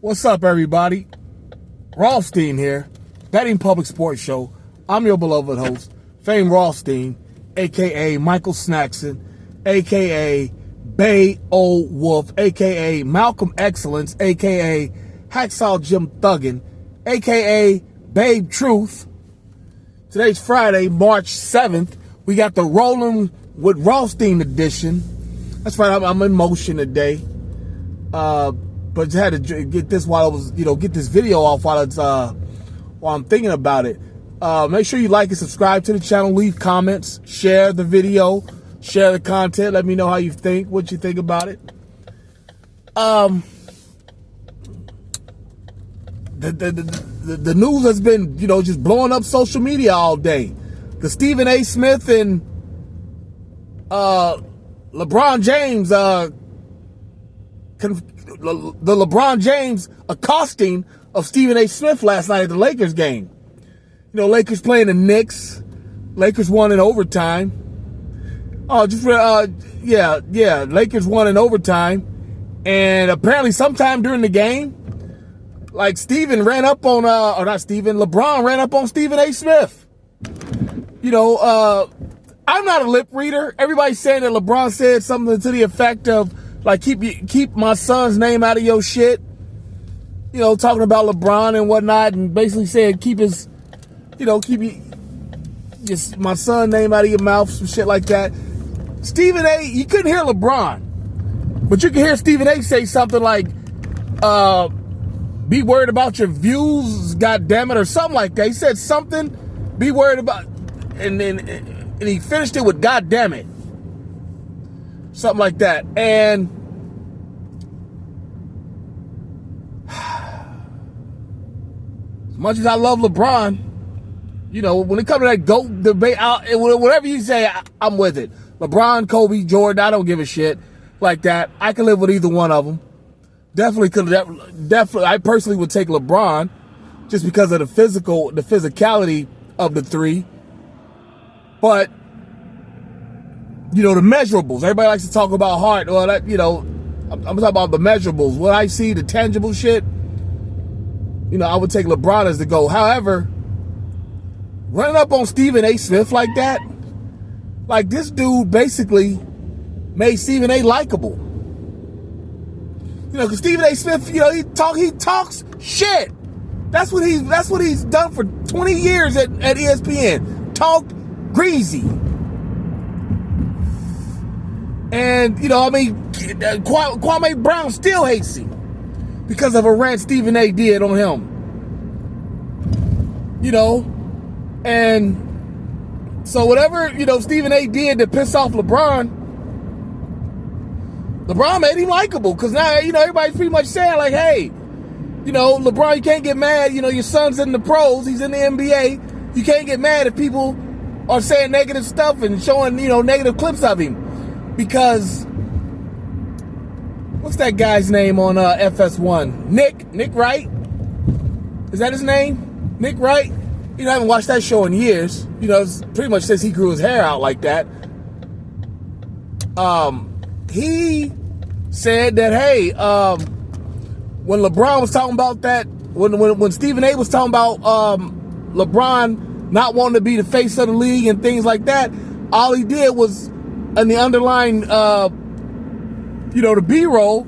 What's up, everybody? Rothstein here, Betting Public Sports Show. I'm your beloved host, Fame Rothstein, a.k.a. Michael Snackson, a.k.a. Bay Old Wolf, a.k.a. Malcolm Excellence, a.k.a. Hacksaw Jim Thuggin, a.k.a. Babe Truth. Today's Friday, March 7th. We got the Rolling with Rothstein edition. That's right, I'm in motion today. But just had to get this while I was, get this video off while I'm thinking about it. Make sure you like and subscribe to the channel, leave comments, share the video, share the content. Let me know how you think, what you think about it. The news has been, just blowing up social media all day. The Stephen A. Smith and LeBron James, the LeBron James accosting of Stephen A. Smith last night at the Lakers game. Lakers playing the Knicks. Lakers won in overtime. Lakers won in overtime. And apparently sometime during the game, LeBron ran up on Stephen A. Smith. I'm not a lip reader. Everybody's saying that LeBron said something to the effect of, keep my son's name out of your shit. Talking about LeBron and whatnot, and basically said keep my son's name out of your mouth, some shit like that. Stephen A., you couldn't hear LeBron, but you can hear Stephen A. say something like, be worried about your views, goddammit, or something like that. He said something, be worried about, and he finished it with goddammit. Something like that. And as much as I love LeBron, when it comes to that GOAT debate, whatever you say, I'm with it. LeBron, Kobe, Jordan, I don't give a shit like that. I can live with either one of them. Definitely, I personally would take LeBron just because of the physicality of the three. But the measurables. Everybody likes to talk about heart. Well, I'm talking about the measurables. What I see, the tangible shit, I would take LeBron as the GOAT. However, running up on Stephen A. Smith like that, this dude basically made Stephen A. likable. Because Stephen A. Smith, he talks shit. That's what he's done for 20 years at ESPN. Talked greasy. And, Kwame Brown still hates him because of a rant Stephen A. did on him. And so whatever, Stephen A. did to piss off LeBron made him likable. Because now, everybody's pretty much saying, hey, LeBron, you can't get mad. Your son's in the pros. He's in the NBA. You can't get mad if people are saying negative stuff and showing, negative clips of him. Because what's that guy's name on FS1? Nick Wright? Is that his name? Nick Wright? I haven't watched that show in years. It's pretty much since he grew his hair out like that. He said that, hey, when LeBron was talking about that, when Stephen A. was talking about LeBron not wanting to be the face of the league and things like that, all he did was, in the underlying, the B-roll,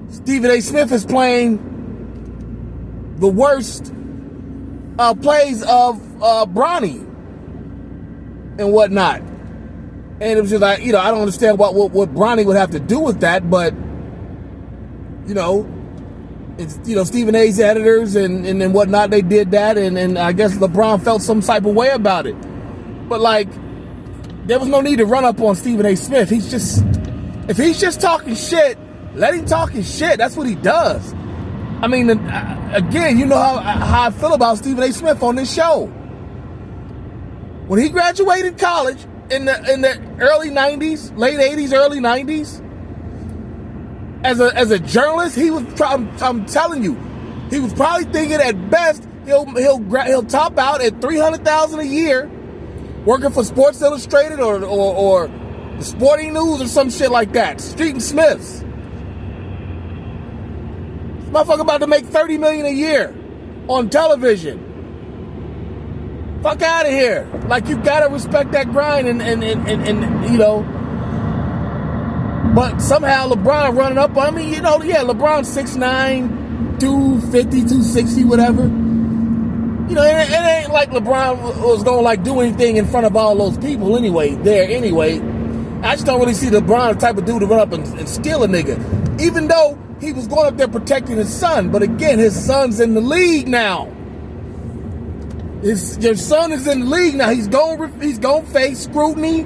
Stephen A. Smith is playing the worst plays of Bronny and whatnot. And it was just I don't understand what Bronny would have to do with that, but, it's, Stephen A.'s editors and whatnot, they did that, and I guess LeBron felt some type of way about it. But, there was no need to run up on Stephen A. Smith. If he's just talking shit, let him talk his shit. That's what he does. I mean, again, how I feel about Stephen A. Smith on this show. When he graduated college in the early 90s, late 80s, early 90s, as a journalist, he was. I'm telling you, he was probably thinking at best he'll top out at $300,000 a year, working for Sports Illustrated or the Sporting News or some shit like that. Street and Smiths. Motherfucker about to make $30 million a year on television. Fuck out of here. Like, you gotta respect that grind and you know. But somehow LeBron running up on me, you know, yeah, LeBron's 6'9", 250, 260, whatever. You know, it ain't like LeBron was gonna like do anything in front of all those people anyway. I just don't really see LeBron the type of dude to run up and steal a nigga. Even though he was going up there protecting his son. But again, his son's in the league now. Your son is in the league now. He's going to face scrutiny.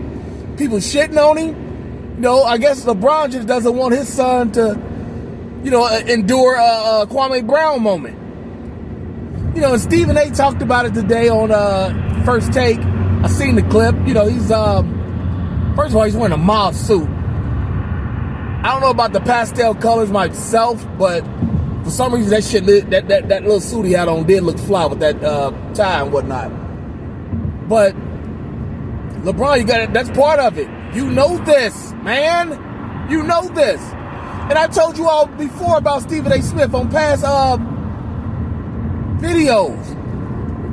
People shitting on him. You know, I guess LeBron just doesn't want his son to, you know, endure a Kwame Brown moment. You know, and Stephen A. talked about it today on First Take. I seen the clip. You know, he's first of all, he's wearing a mauve suit. I don't know about the pastel colors myself, but for some reason that shit, that little suit he had on did look fly with that tie and whatnot. But LeBron, that's part of it. You know this, man. You know this. And I told you all before about Stephen A. Smith on past videos.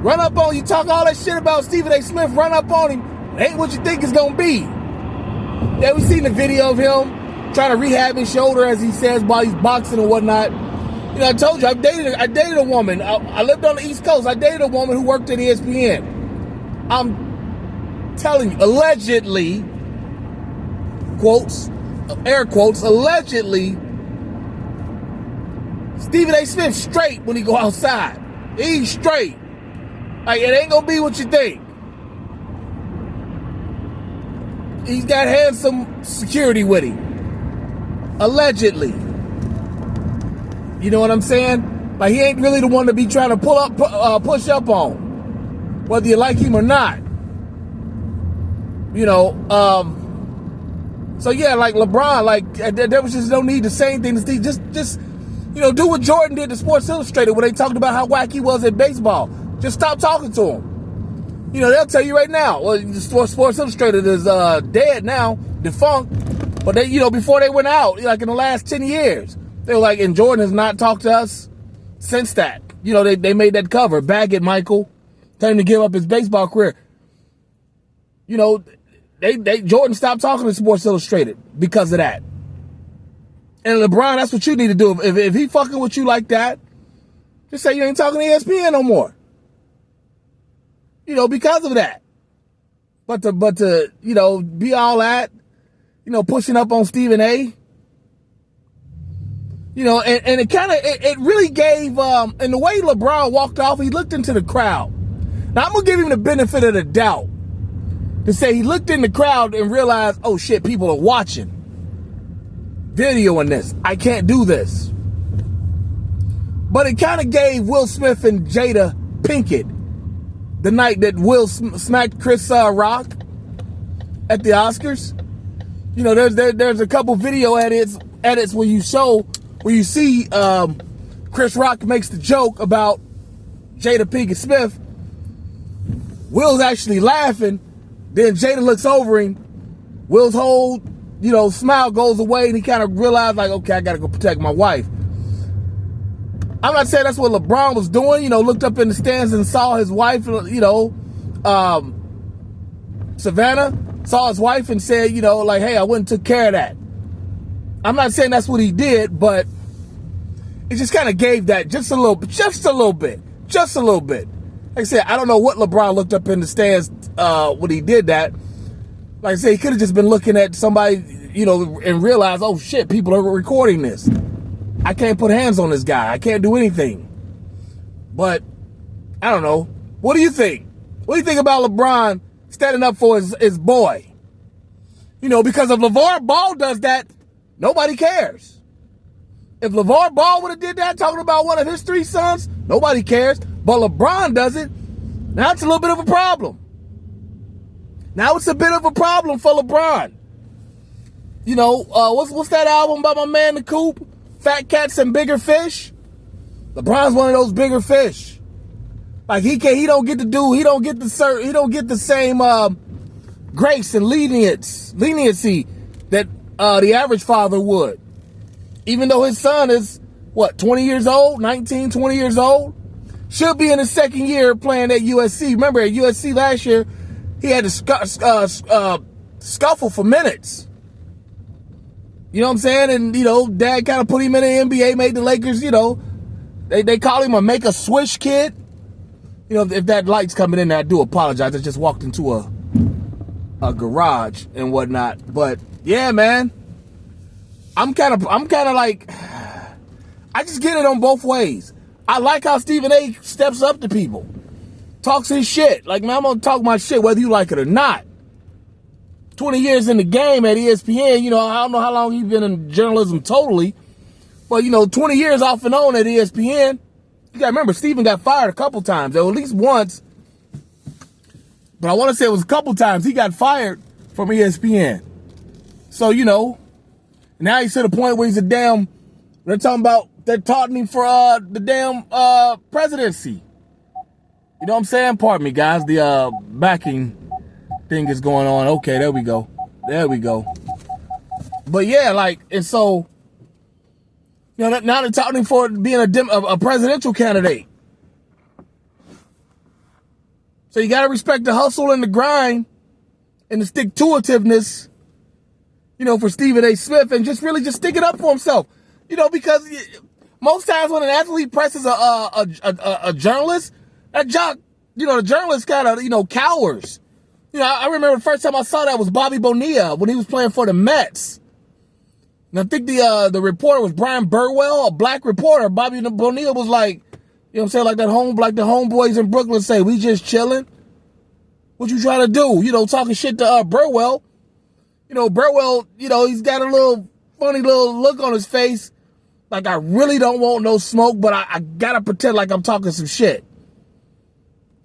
Run up on you, talk all that shit about Stephen A. Smith, run up on him. It ain't what you think it's gonna be. Yeah, we seen the video of him trying to rehab his shoulder, as he says, while he's boxing and whatnot. You know, I told you, I dated a woman. I lived on the East Coast. I dated a woman who worked at ESPN. I'm telling you, allegedly, quotes, air quotes, allegedly, Stephen A. Smith straight when he go outside. He's straight. Like, it ain't gonna be what you think. He's got handsome security with him. Allegedly. You know what I'm saying? Like, he ain't really the one to be trying to push up on, whether you like him or not. You know, so yeah, like LeBron, like, there was just no need to say anything to Steve. Just, you know, do what Jordan did to Sports Illustrated when they talked about how whack he was at baseball. Just stop talking to him. You know, they'll tell you right now, well, Sports Illustrated is dead now, defunct. But they, you know, before they went out, like in the last 10 years, they were like, and Jordan has not talked to us since that. You know, they made that cover, bag it, Michael, tell him to give up his baseball career. You know, Jordan stopped talking to Sports Illustrated because of that. And LeBron, that's what you need to do. If he fucking with you like that, just say you ain't talking to ESPN no more. You know, because of that. But to you know, be all that, you know, pushing up on Stephen A. You know, and it kind of, it really gave, and the way LeBron walked off, he looked into the crowd. Now, I'm going to give him the benefit of the doubt to say he looked in the crowd and realized, oh shit, people are watching, videoing this. I can't do this. But it kind of gave Will Smith and Jada Pinkett the night that Will smacked Chris Rock at the Oscars. You know, there's a couple video edits where you see Chris Rock makes the joke about Jada Pinkett Smith. Will's actually laughing. Then Jada looks over him. Will's whole, you know, smile goes away, and he kind of realized, like, okay, I got to go protect my wife. I'm not saying that's what LeBron was doing. You know, looked up in the stands and saw his wife, you know, Savannah, saw his wife and said, you know, like, hey, I went and took care of that. I'm not saying that's what he did, but it just kind of gave that just a little bit. Like I said, I don't know what LeBron looked up in the stands when he did that. Like I said, he could have just been looking at somebody, you know, and realized, oh shit, people are recording this. I can't put hands on this guy. I can't do anything. But I don't know. What do you think? What do you think about LeBron standing up for his boy? You know, because if LeVar Ball does that, nobody cares. If LeVar Ball would have did that, talking about one of his 3 sons, nobody cares. But LeBron does it. Now it's a little bit of a problem. Now it's a bit of a problem for LeBron. You know, what's that album by my man The Coop? Fat Cats and Bigger Fish? LeBron's one of those bigger fish. Like he don't get the same grace and leniency that the average father would. Even though his son is what, 20 years old, 19, 20 years old. Should be in his second year playing at USC. Remember, at USC last year, he had to scuffle for minutes. You know what I'm saying? And, dad kind of put him in the NBA, made the Lakers, they call him a make-a-swish kid. If that light's coming in there, I do apologize. I just walked into a garage and whatnot. But, yeah, man. I'm kind of like, I just get it on both ways. I like how Stephen A. steps up to people. Talks his shit. Like, man, I'm going to talk my shit whether you like it or not. 20 years in the game at ESPN, I don't know how long he's been in journalism totally. But, 20 years off and on at ESPN. You got to remember, Stephen got fired a couple times, or at least once. But I want to say it was a couple times he got fired from ESPN. So, now he's to the point where he's they're taunting him for the damn presidency. You know what I'm saying? Pardon me, guys. The backing thing is going on. Okay, there we go. But yeah, and so, now they're taunting him for being a presidential candidate. So you got to respect the hustle and the grind and the stick-to-itiveness, for Stephen A. Smith, and just stick it up for himself. Because most times when an athlete presses a journalist, that jock, the journalist kind of, cowers. I remember the first time I saw that was Bobby Bonilla when he was playing for the Mets. And I think the reporter was Brian Burwell, a black reporter. Bobby Bonilla was like, like the homeboys in Brooklyn say, we just chilling. What you trying to do? Talking shit to Burwell. Burwell, he's got a little funny little look on his face. Like, I really don't want no smoke, but I gotta pretend like I'm talking some shit.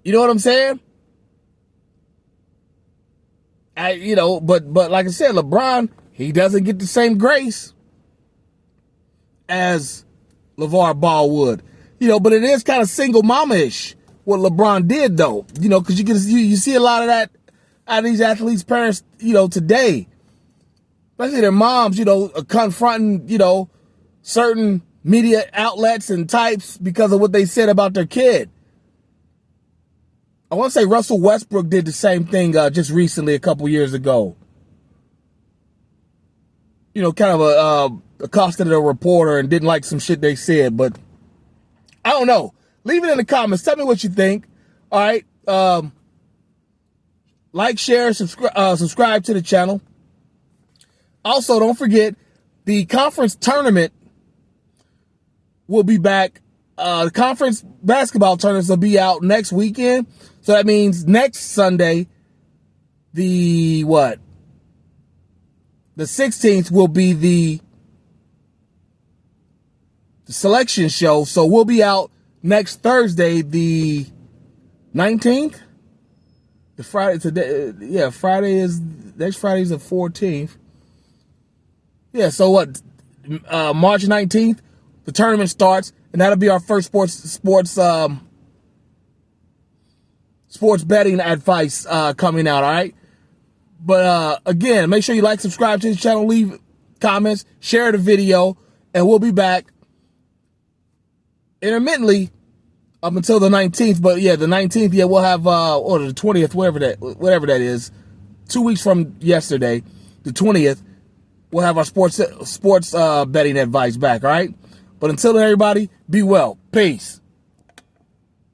You know what I'm saying? But like I said, LeBron, he doesn't get the same grace as LeVar Ball would. But it is kind of single mama-ish what LeBron did, though. Because you see a lot of that out of these athletes' parents, today. Especially their moms, confronting, certain media outlets and types because of what they said about their kid. I want to say Russell Westbrook did the same thing just recently, a couple years ago. Kind of accosted a reporter and didn't like some shit they said, but I don't know. Leave it in the comments. Tell me what you think. All right. Like, share, subscribe to the channel. Also, don't forget, the conference tournament will be back. The conference basketball tournaments will be out next weekend. So that means next Sunday, the 16th will be the selection show. So we'll be out next Thursday, the 19th. Next Friday is the 14th. Yeah, so March 19th, the tournament starts, and that'll be our first sports betting advice coming out, all right? But again, make sure you like, subscribe to the channel, leave comments, share the video, and we'll be back intermittently up until the 19th. But yeah, the 19th, we'll have or the 20th, whatever that is, 2 weeks from yesterday, the 20th, we'll have our sports betting advice back, all right? But until then, everybody, be well. Peace.